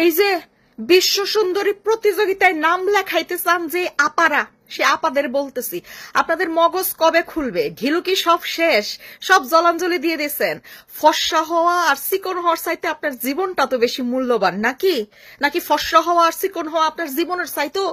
এই যে বিশ্ব সুন্দরী প্রতিযোগিতায় নাম লেখাইতে চান যে আপারা, সে আপাদের বলতেছি, আপনাদের মগজ কবে খুলবে? ঘিলু কি সব শেষ? সব জলাঞ্জলি দিয়ে দিয়েছেন? ফর্সা হওয়া আর চিকন হওয়ার চাইতে আপনার জীবনটা তো বেশি মূল্যবান নাকি? নাকি ফর্সা হওয়া আর চিকন হওয়া আপনার জীবনের চাইতেও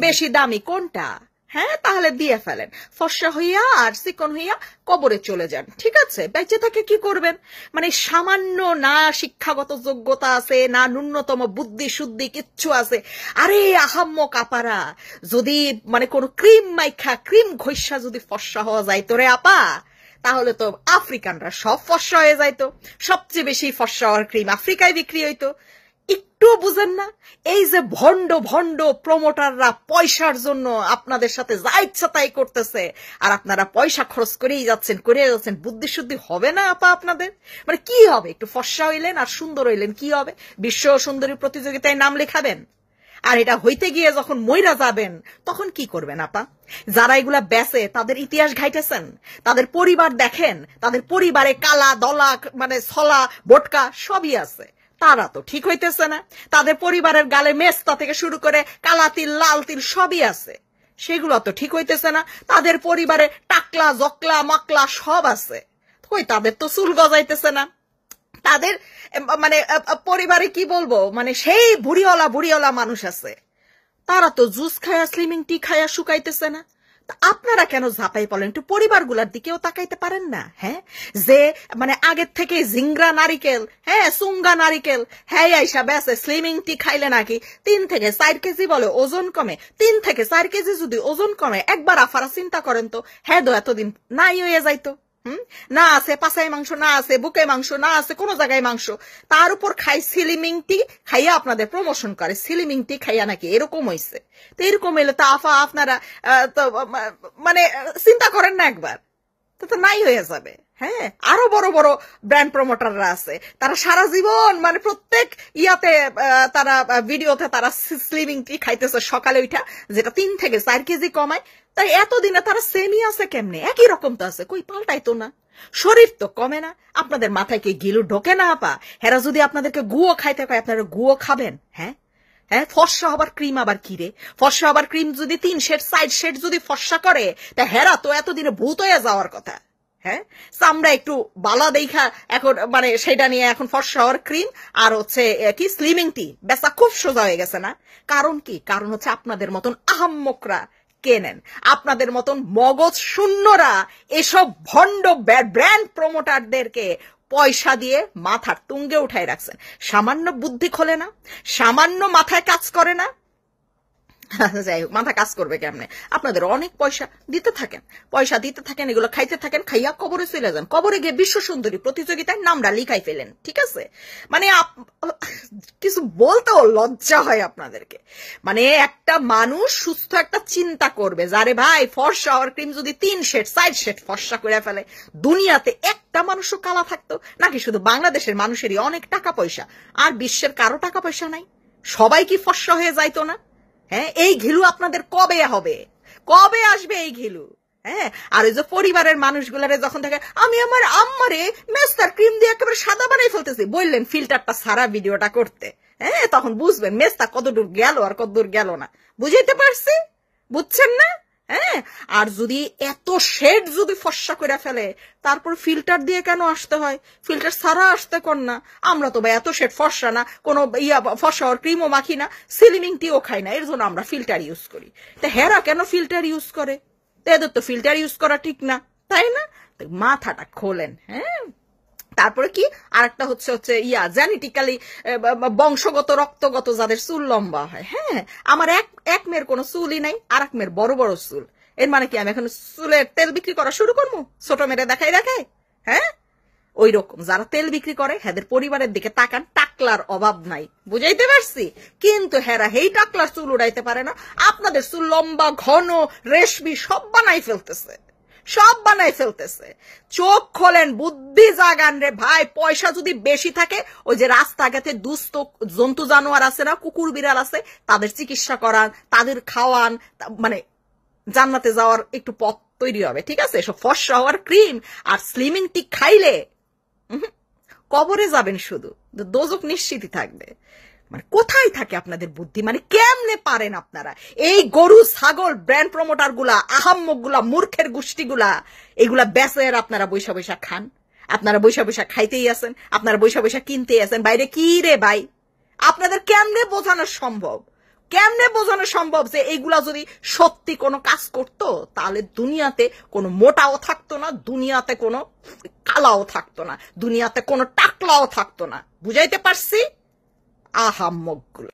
বেশি দামি? কোনটা? হ্যাঁ, তাহলে দিয়ে ফেলেন। ফর্সা হইয়া আর চিকন হইয়া কবরে চলে যান, ঠিক আছে? বেঁচে থাকে কি করবেন? মানে সামান্য না শিক্ষাগত যোগ্যতা আছে, না ন্যূনতম বুদ্ধি শুদ্ধি কিচ্ছু আছে। আরে আহাম্মক আপারা, যদি মানে কোন ক্রিম মাইখা ক্রিম ঘষা যদি ফর্সা হওয়া যায় তোরে আপা, তাহলে তো আফ্রিকানরা সব ফর্সা হয়ে যাইতো। সবচেয়ে বেশি ফর্সা হওয়ার ক্রিম আফ্রিকায় বিক্রি হইতো। একটু বুঝেন না? এই যে ভণ্ড ভণ্ড প্রমোটাররা পয়সার জন্য আপনাদের সাথে যা ইচ্ছা তাই করতেছে, আর আপনারা পয়সা খরচ করেই যাচ্ছেন, বুদ্ধি শুদ্ধি হবে না আপা আপনাদের? মানে কি হবে? একটু ফর্সা হইলেন আর সুন্দর হইলেন, কি হবে? বিশ্ব সুন্দরী প্রতিযোগিতায় নাম লেখাবেন, আর এটা হইতে গিয়ে যখন মইরা যাবেন তখন কি করবেন আপা? যারা এগুলা বেচে তাদের ইতিহাস ঘাইতেছেন? তাদের পরিবার দেখেন, তাদের পরিবারে কালা দলা মানে ছলা বোটকা সবই আছে, তারা তো ঠিক হইতেছে না। তাদের পরিবারের গালে মেস্তা থেকে শুরু করে কালা তিল লাল তিল সবই আছে, সেগুলো তো ঠিক হইতেছে না। তাদের পরিবারে টাকলা জকলা মাকলা সব আছে, কই তাদের তো চুল গজাইতেছে না। তাদের মানে পরিবারে কি বলবো, মানে সেই বুড়িওয়ালা মানুষ আছে, তারা তো জুস খায়া স্লিমিং টি খায়া শুকাইতেছে না। আপনারা কেন ঝাঁপাই পড়েন? একটু পরিবারগুলার দিকেও তাকাইতে পারেন না? হ্যাঁ, যে মানে আগের থেকে জিংরা নারিকেল, হ্যাঁ সুঙ্গা নারিকেল, হ্যাঁ আইসা বেসে স্লিমিং টি খাইলে নাকি 3 থেকে 4 কেজি বলে ওজন কমে। 3 থেকে 4 কেজি যদি ওজন কমে, একবার আফারা চিন্তা করেন তো, হ্যাঁ দো এতদিন নাই হয়ে যাইতো। না আছে পাছাই মাংস, না আছে বুকে মাংস, না আছে কোন জায়গায় মাংস, তার উপর খাই স্লিমিং টি খাইয়া আপনাদের প্রমোশন করে। স্লিমিং টি খাইয়া নাকি এরকম হইছে। তো এরকম এলে তো আফা আপনারা তো মানে চিন্তা করেন না একবার? তো নাই হয়ে যাবে। হ্যাঁ, আরো বড় বড় ব্র্যান্ড প্রমোটাররা আছে, তারা সারা জীবন মানে প্রত্যেক ইয়াতে তারা ভিডিওতে তারা স্লিমিং টি খাইতেছে সকালে উঠা, যেটা 3 থেকে 4 কেজি কমায়। তাই এতদিনে তারা সেমই আছে কেমনে? একই রকম তো আছে, কই পাল্টাই তো না। শরীর তো কমে না। আপনাদের মাথায় কি গিলু ঢোকে না আপা? হেরা যদি আপনাদেরকে গুয়ো খাইতে কয়, আপনারা গুয়ো খাবেন? হ্যাঁ হ্যাঁ, ফর্সা হবার ক্রিম আবার কি রে? ফর্সা হবার ক্রিম যদি 3 শেড 4 শেড যদি ফর্সা করে, তা হেরা তো এতদিনে ভূত হয়ে যাওয়ার কথা। হ্যাঁ, চামড়া একটু বালা দেখা এখন মানে সেটা নিয়ে এখন ফর্সা হওয়ার ক্রিম আর হচ্ছে কি স্লিমিং টি বেচা খুব সোজা হয়ে গেছে না? কারণ কি? কারণ হচ্ছে আপনাদের মতন আহাম্মকরা কেনেন, আপনাদের মতন মগজ শূন্যরা এসব ভণ্ড ব্র্যান্ড প্রমোটারদেরকে পয়সা দিয়ে মাথার তুঙ্গে উঠাই রাখছেন। সামান্য বুদ্ধি খোলে না, সামান্য মাথায় কাজ করে না। যাই হোক, মাথা কাজ করবে কেমনে? আপনাদের অনেক পয়সা দিতে থাকেন, এগুলো খাইতে থাকেন, খাইয়া কবরে চলে যান। কবরে গিয়ে বিশ্ব সুন্দরী প্রতিযোগিতায় নামটা লিখাই ফেলেন, ঠিক আছে? মানে কিছু বলতেও লজ্জা হয় আপনাদেরকে। মানে একটা মানুষ সুস্থ একটা চিন্তা করবে, যারে ভাই ফর্সা হওয়ার ক্রিম যদি 3 শেড 4 শেড ফর্সা করে ফেলে, দুনিয়াতে একটা মানুষও কালা থাকতো নাকি? শুধু বাংলাদেশের মানুষেরই অনেক টাকা পয়সা, আর বিশ্বের কারো টাকা পয়সা নাই? সবাই কি ফর্সা হয়ে যাইতো না? হ্যাঁ, এই ঘিলু আপনাদের কবে হবে? কবে আসবে এই ঘিলু? হ্যাঁ, আর ওই যে পরিবারের মানুষগুলারে যখন থাকে আমি আমার আম্মারে মেস্তার ক্রিম দিয়ে একেবারে সাদা বানাই ফেলতেছি, বললেন ফিল্টারটা সারা ভিডিওটা করতে, হ্যাঁ তখন বুঝবেন মেস্তা কতদূর গেল আর কতদূর গেল না। বুঝাইতে পারছি? বুঝছেন না? হ্যাঁ, আর যদি এত শেড যদি ফর্সা করে ফেলে, তারপর ফিল্টার দিয়ে কেন আসতে হয়? ফিল্টার ছাড়া আসতে কর না। আমরা তো ভাই এত শেড ফর্সা না, কোনো ফর্সা হওয়ার ক্রিমও মাখি না, স্লিমিং টিও খাই না, এর জন্য আমরা ফিল্টার ইউজ করি। তা হেরা কেন ফিল্টার ইউজ করে? এদের তো ফিল্টার ইউজ করা ঠিক না, তাই না? মাথাটা খোলেন। হ্যাঁ, তারপরে কি আরেকটা হচ্ছে জেনেটিক্যালি বংশগত রক্তগত যাদের চুল লম্বা হয়। হ্যাঁ, আমার এক মেয়ের কোনো চুলই নাই, আর এক মেয়ের বড় বড় চুল। এর মানে কি আমি এখন চুলের তেল বিক্রি করা শুরু করবো? ছোট মেয়েরা দেখাই? হ্যাঁ, ওই রকম যারা তেল বিক্রি করে হেদের পরিবারের দিকে তাকান, টাকলার অভাব নাই। বুঝাইতে পারছি? কিন্তু হেরা হেই টাকলার চুল উড়াইতে পারে না। আপনাদের চুল লম্বা ঘন রেশমি সব বানাই ফেলতেছে। চোখ খোলেন, বুদ্ধি জাগান রে ভাই। পয়সা যদি বেশি থাকে, ওই যে রাস্তাঘাটে দুস্থ জন্তু জানোয়ার আছে না, কুকুর বিড়াল আছে, তাদের চিকিৎসা করান, তাদের খাওয়ান, মানে জান্নাতে যাওয়ার একটু পথ তৈরি হবে, ঠিক আছে? সব ফর্সা হওয়ার ক্রিম আর স্লিমিং টি খাইলে কবরে যাবেন শুধু, দোজক নিশ্চিতই থাকবে। মানে কোথায় থাকে আপনাদের বুদ্ধি? মানে কেমনে পারেন আপনারা এই গরু ছাগল ব্র্যান্ড প্রমোটার গুলা, আহাম্মক গুলা, মূর্খের গোষ্ঠীগুলা, এগুলা বেচের আপনারা বৈশা বৈশা খান? আপনারা বৈশা বৈশা খাইতেই আছেন, আপনারা বৈশা বৈশা কিনতেই আছেন। বাইরে কি রে ভাই? আপনাদের কেমনে বোঝানো সম্ভব? কেমনে বোঝানো সম্ভব যে এইগুলা যদি সত্যি কোনো কাজ করতো তাহলে দুনিয়াতে কোনো মোটাও থাকতো না, দুনিয়াতে কোনো কালাও থাকতো না, দুনিয়াতে কোনো টাকলাও থাকতো না। বুঝাইতে পারছি? আহাম্মক গুলো।